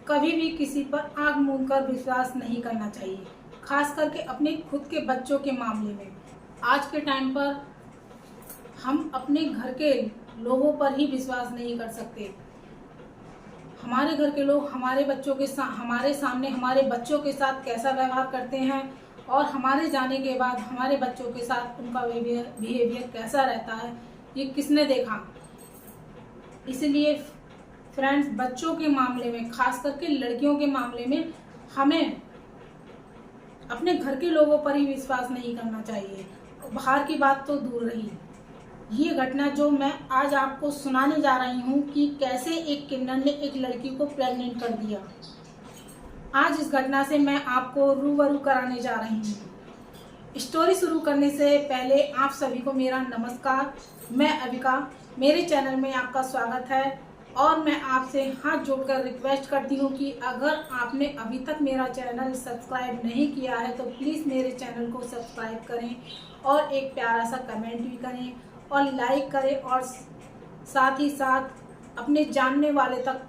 कभी भी किसी पर आंख मूंद कर विश्वास नहीं करना चाहिए, खास करके अपने खुद के बच्चों के मामले में। आज के टाइम पर हम अपने घर के लोगों पर ही विश्वास नहीं कर सकते। हमारे घर के लोग हमारे बच्चों के हमारे सामने हमारे बच्चों के साथ कैसा व्यवहार करते हैं और हमारे जाने के बाद हमारे बच्चों के साथ उनका बिहेवियर कैसा रहता है, ये किसने देखा। इसलिए फ्रेंड्स, बच्चों के मामले में, खास करके लड़कियों के मामले में, हमें अपने घर के लोगों पर ही विश्वास नहीं करना चाहिए। बाहर की बात तो दूर रही, ये घटना जो मैं आज आपको सुनाने जा रही हूँ कि कैसे एक किन्नर ने एक लड़की को प्रेग्नेंट कर दिया। आज इस घटना से मैं आपको रूबरू कराने जा रही हूँ। स्टोरी शुरू करने से पहले आप सभी को मेरा नमस्कार। मैं अविका, मेरे चैनल में आपका स्वागत है और मैं आपसे हाथ जोड़कर रिक्वेस्ट करती हूँ कि अगर आपने अभी तक मेरा चैनल सब्सक्राइब नहीं किया है तो प्लीज़ मेरे चैनल को सब्सक्राइब करें और एक प्यारा सा कमेंट भी करें और लाइक करें और साथ ही साथ अपने जानने वाले तक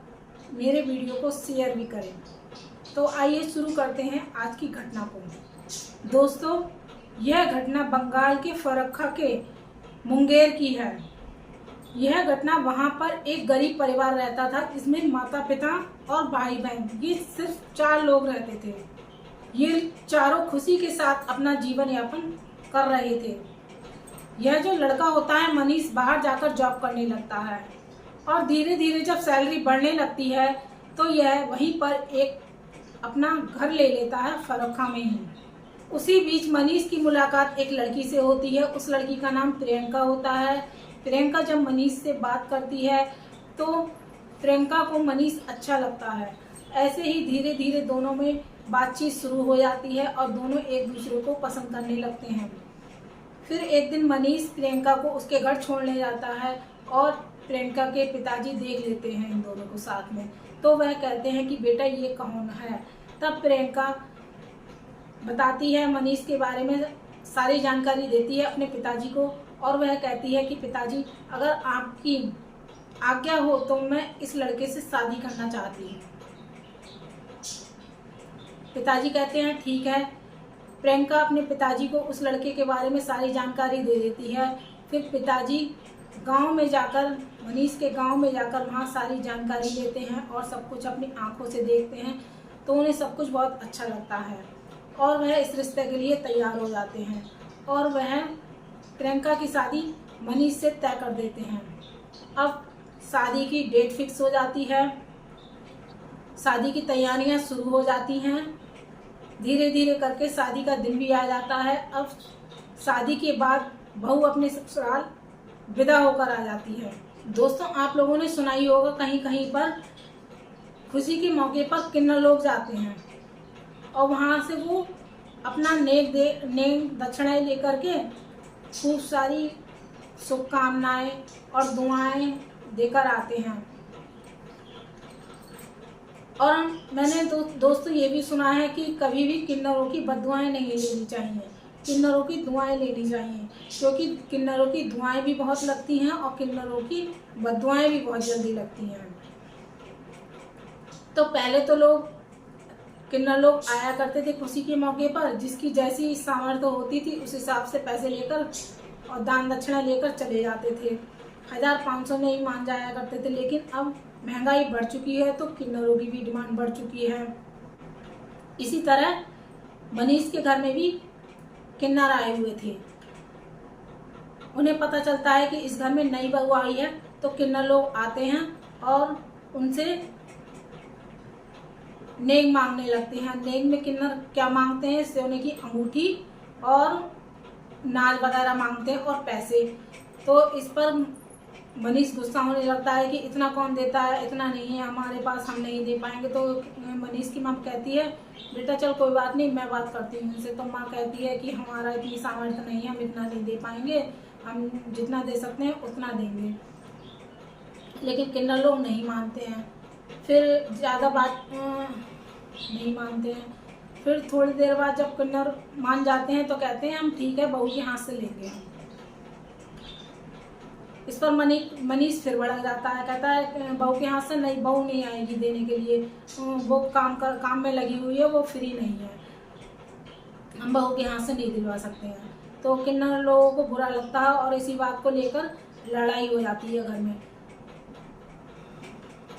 मेरे वीडियो को शेयर भी करें। तो आइए शुरू करते हैं आज की घटना को। दोस्तों, यह घटना बंगाल के फरक्का के मुंगेर की है। यह घटना वहां पर एक गरीब परिवार रहता था, जिसमें माता पिता और भाई बहन, ये सिर्फ 4 लोग रहते थे। ये चारों खुशी के साथ अपना जीवन यापन कर रहे थे। यह जो लड़का होता है मनीष, बाहर जाकर जॉब करने लगता है और धीरे धीरे जब सैलरी बढ़ने लगती है तो यह वहीं पर एक अपना घर ले लेता है फरक्का में ही। उसी बीच मनीष की मुलाकात एक लड़की से होती है। उस लड़की का नाम प्रियंका होता है। प्रियंका जब मनीष से बात करती है तो प्रियंका को मनीष अच्छा लगता है। ऐसे ही धीरे धीरे दोनों में बातचीत शुरू हो जाती है और दोनों एक दूसरे को पसंद करने लगते हैं। फिर एक दिन मनीष प्रियंका को उसके घर छोड़ने जाता है और प्रियंका के पिताजी देख लेते हैं इन दोनों को साथ में। तो वह कहते हैं कि बेटा ये कौन है। तब प्रियंका बताती है, मनीष के बारे में सारी जानकारी देती है अपने पिताजी को और वह कहती है कि पिताजी, अगर आपकी आज्ञा हो तो मैं इस लड़के से शादी करना चाहती हूँ। पिताजी कहते हैं ठीक है। प्रियंका अपने पिताजी को उस लड़के के बारे में सारी जानकारी दे देती है। फिर पिताजी गांव में जाकर, मनीष के गांव में जाकर वहाँ सारी जानकारी लेते हैं और सब कुछ अपनी आंखों से देखते हैं। तो उन्हें सब कुछ बहुत अच्छा लगता है और वह इस रिश्ते के लिए तैयार हो जाते हैं और वह प्रियंका की शादी मनीष से तय कर देते हैं। अब शादी की डेट फिक्स हो जाती है, शादी की तैयारियां शुरू हो जाती हैं। धीरे धीरे करके शादी का दिन भी आ जाता है। अब शादी के बाद बहू अपने ससुराल विदा होकर आ जाती है। दोस्तों, आप लोगों ने सुना ही होगा, कहीं कहीं पर खुशी के मौके पर किन्नर लोग जाते हैं और वहाँ से वो अपना नेक दक्षिणाएं लेकर के खूब सारी शुभकामनाएं और दुआएं देकर आते हैं। और मैंने दोस्तों ये भी सुना है कि कभी भी किन्नरों की बददुआएं नहीं लेनी चाहिए, किन्नरों की दुआएं लेनी चाहिए, क्योंकि किन्नरों की दुआएं भी बहुत लगती हैं और किन्नरों की बददुआएं भी बहुत जल्दी लगती हैं। तो पहले तो किन्नर लोग आया करते थे खुशी के मौके पर, जिसकी जैसी सामर्थ्य होती थी उस हिसाब से पैसे लेकर और दान दक्षिणा लेकर चले जाते थे। 1000-500 में ही मान जाया करते थे। लेकिन अब महंगाई बढ़ चुकी है तो किन्नरों की भी डिमांड बढ़ चुकी है। इसी तरह मनीष के घर में भी किन्नर आए हुए थे। उन्हें पता चलता है कि इस घर में नई बहू आई है तो किन्नर लोग आते हैं और उनसे नेक मांगने लगते हैं। नेक में किन्नर क्या मांगते हैं? सोने की अंगूठी और नाल वगैरह मांगते हैं और पैसे। तो इस पर मनीष गुस्सा होने लगता है कि इतना कौन देता है, इतना नहीं है हमारे पास, हम नहीं दे पाएंगे। तो मनीष की माँ कहती है, बेटा चल कोई बात नहीं, मैं बात करती हूँ उनसे। तो माँ कहती है कि हमारा इतनी सामर्थ्य नहीं है, हम इतना नहीं दे पाएंगे, हम जितना दे सकते हैं उतना देंगे। लेकिन किन्नर लोग नहीं मानते हैं। फिर ज़्यादा बात नहीं मानते हैं। फिर थोड़ी देर बाद जब किन्नर मान जाते हैं तो कहते हैं हम ठीक है, बहू के हाथ से लेंगे। इस पर मनीष फिर भड़क जाता है, कहता है बहू के हाथ से नहीं, बहू नहीं आएगी देने के लिए, वो काम में लगी हुई है, वो फ्री नहीं है, हम बहू के हाथ से नहीं दिलवा सकते हैं। तो किन्नर लोगों को बुरा लगता है और इसी बात को लेकर लड़ाई हो जाती है घर में।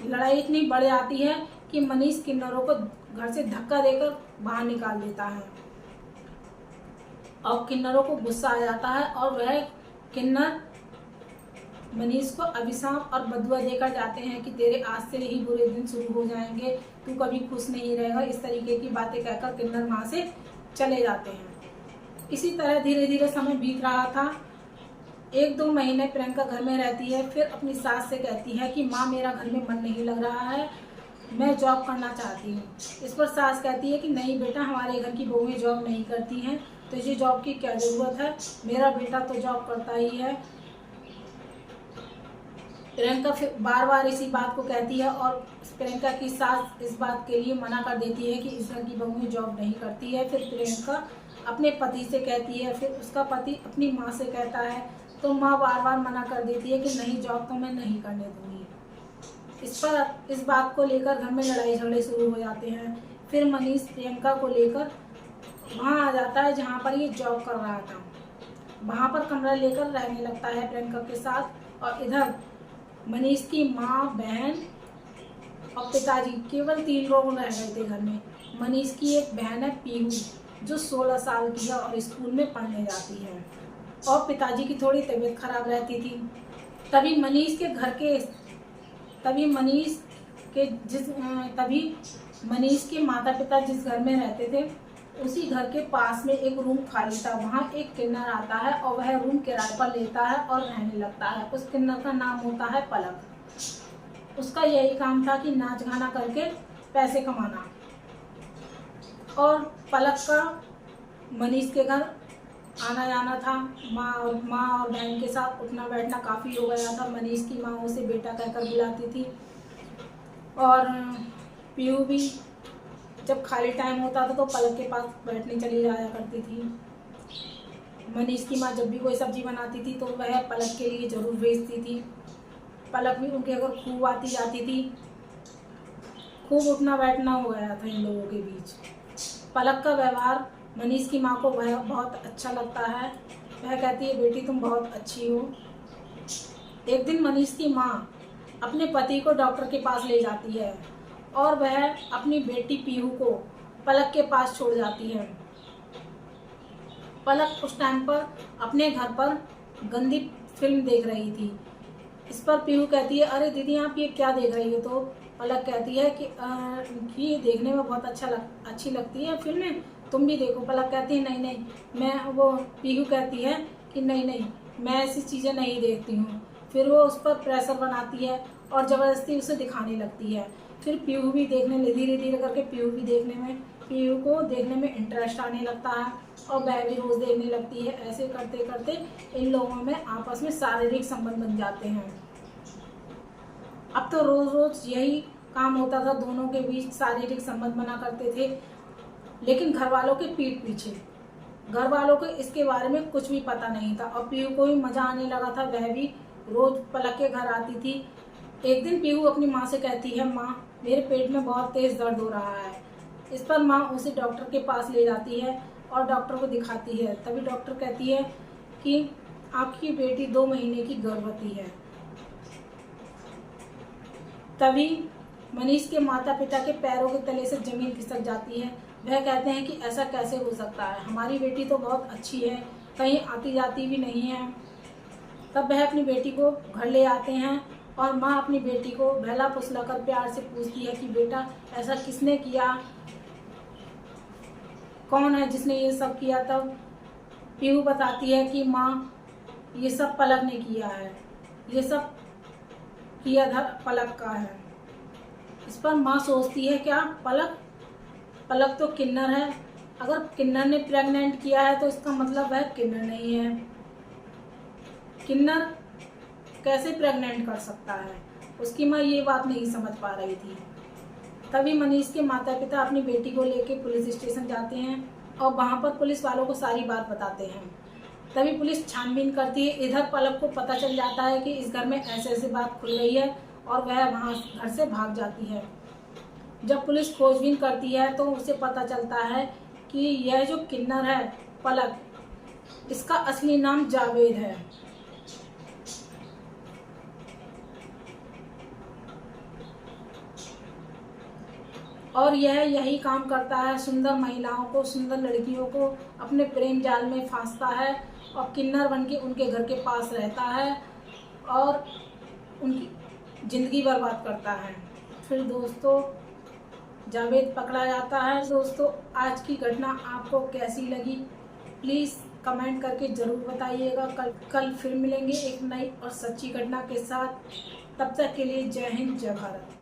लड़ाई इतनी बढ़ जाती है कि मनीष किन्नरों को घर से धक्का देकर बाहर निकाल देता है और किन्नरों को गुस्सा आ जाता है और वह किन्नर मनीष को अभिशाप और बदुआ देकर जाते हैं कि तेरे आज से ही बुरे दिन शुरू हो जाएंगे, तू कभी खुश नहीं रहेगा। इस तरीके की बातें कहकर किन्नर वहां से चले जाते हैं। इसी तरह धीरे धीरे समय बीत रहा था। 1-2 महीने प्रियंका घर में रहती है, फिर अपनी सास से कहती है कि माँ मेरा घर में मन नहीं लग रहा है, मैं जॉब करना चाहती हूँ। इस पर सास कहती है कि नहीं बेटा, हमारे घर की बहुएं जॉब नहीं करती हैं, तो ये जॉब की क्या ज़रूरत है, मेरा बेटा तो जॉब करता ही है। प्रियंका फिर बार बार इसी बात को कहती है और प्रियंका की सास इस बात के लिए मना कर देती है कि इस घर की बहुएं जॉब नहीं करती है। फिर प्रियंका अपने पति से कहती है, फिर उसका पति अपनी माँ से कहता है, तो माँ बार बार मना कर देती है कि नहीं, जॉब तो मैं नहीं करने दूंगी। इस बात को लेकर घर में लड़ाई झगड़े शुरू हो जाते हैं। फिर मनीष प्रियंका को लेकर वहाँ आ जाता है जहाँ पर ये जॉब कर रहा था। वहाँ पर कमरा लेकर रहने लगता है प्रियंका के साथ। और इधर मनीष की माँ, बहन और पिताजी, केवल 3 लोग रह गए थे घर में। मनीष की एक बहन है पीहू, जो 16 साल की है और स्कूल में पढ़ने जाती है, और पिताजी की थोड़ी तबीयत खराब रहती थी। तभी मनीष के माता पिता जिस घर में रहते थे, उसी घर के पास में एक रूम खाली था। वहाँ एक किन्नर आता है और वह रूम किराए पर लेता है और रहने लगता है। उस किन्नर का नाम होता है पलक। उसका यही काम था कि नाच गाना करके पैसे कमाना। और पलक का मनीष के घर आना जाना था। माँ और बहन के साथ उठना बैठना काफ़ी हो गया था। मनीष की माँ उसे बेटा कहकर बुलाती थी और पीयू भी जब खाली टाइम होता था तो पलक के पास बैठने चली जाया करती थी। मनीष की माँ जब भी कोई सब्जी बनाती थी तो वह पलक के लिए ज़रूर भेजती थी। पलक भी उनके घर खूब आती जाती थी। खूब उठना बैठना हो गया था इन लोगों के बीच। पलक का व्यवहार मनीष की माँ को वह बहुत अच्छा लगता है। वह कहती है, बेटी तुम बहुत अच्छी हो। एक दिन मनीष की माँ अपने पति को डॉक्टर के पास ले जाती है और वह अपनी बेटी पीहू को पलक के पास छोड़ जाती है। पलक उस टाइम पर अपने घर पर गंदी फिल्म देख रही थी। इस पर पीहू कहती है, अरे दीदी आप ये क्या देख रही हो? तो पलक कहती है कि ये देखने में बहुत अच्छी लगती है फिल्में, तुम भी देखो। पलक कहती है नहीं, पीहू कहती है कि नहीं, मैं ऐसी चीज़ें नहीं देखती हूँ। फिर वो उस पर प्रेशर बनाती है और ज़बरदस्ती उसे दिखाने लगती है। फिर पीहू भी धीरे धीरे करके पीहू को देखने में इंटरेस्ट आने लगता है और वह भी रोज़ देखने लगती है। ऐसे करते करते इन लोगों में आपस में शारीरिक संबंध बन जाते हैं। अब तो रोज़ रोज़ यही काम होता था, दोनों के बीच शारीरिक संबंध बना करते थे, लेकिन घर वालों के पीठ पीछे। घर वालों को इसके बारे में कुछ भी पता नहीं था और पीहू को भी मज़ा आने लगा था। वह भी रोज़ पलक के घर आती थी। एक दिन पीहू अपनी माँ से कहती है, माँ मेरे पेट में बहुत तेज़ दर्द हो रहा है। इस पर माँ उसे डॉक्टर के पास ले जाती है और डॉक्टर को दिखाती है। तभी डॉक्टर कहती है कि आपकी बेटी 2 महीने की गर्भवती है। तभी मनीष के माता पिता के पैरों के तले से ज़मीन खिसक जाती है। वह कहते हैं कि ऐसा कैसे हो सकता है, हमारी बेटी तो बहुत अच्छी है, कहीं आती जाती भी नहीं है। तब वह अपनी बेटी को घर ले आते हैं और माँ अपनी बेटी को बहला फुसला कर प्यार से पूछती है कि बेटा ऐसा किसने किया, कौन है जिसने ये सब किया। तब पीहू बताती है कि माँ ये सब पलक ने किया है, ये सब किया पलक का है। इस पर माँ सोचती है, क्या पलक तो किन्नर है, अगर किन्नर ने प्रेग्नेंट किया है तो इसका मतलब वह किन्नर नहीं है। किन्नर कैसे प्रेग्नेंट कर सकता है? उसकी माँ ये बात नहीं समझ पा रही थी। तभी मनीष के माता पिता अपनी बेटी को लेकर पुलिस स्टेशन जाते हैं और वहाँ पर पुलिस वालों को सारी बात बताते हैं। तभी पुलिस छानबीन करती है। इधर पलक को पता चल जाता है कि इस घर में ऐसे ऐसी बात खुल गई है और वह वहाँ घर से भाग जाती है। जब पुलिस खोजबीन करती है तो उसे पता चलता है कि यह जो किन्नर है पलक, इसका असली नाम जावेद है और यह यही काम करता है, सुंदर महिलाओं को, सुंदर लड़कियों को अपने प्रेम जाल में फांसता है और किन्नर बन के उनके घर के पास रहता है और उनकी ज़िंदगी बर्बाद करता है। फिर दोस्तों जावेद पकड़ा जाता है। दोस्तों आज की घटना आपको कैसी लगी प्लीज़ कमेंट करके ज़रूर बताइएगा। कल फिर मिलेंगे एक नई और सच्ची घटना के साथ। तब तक के लिए जय हिंद, जय भारत।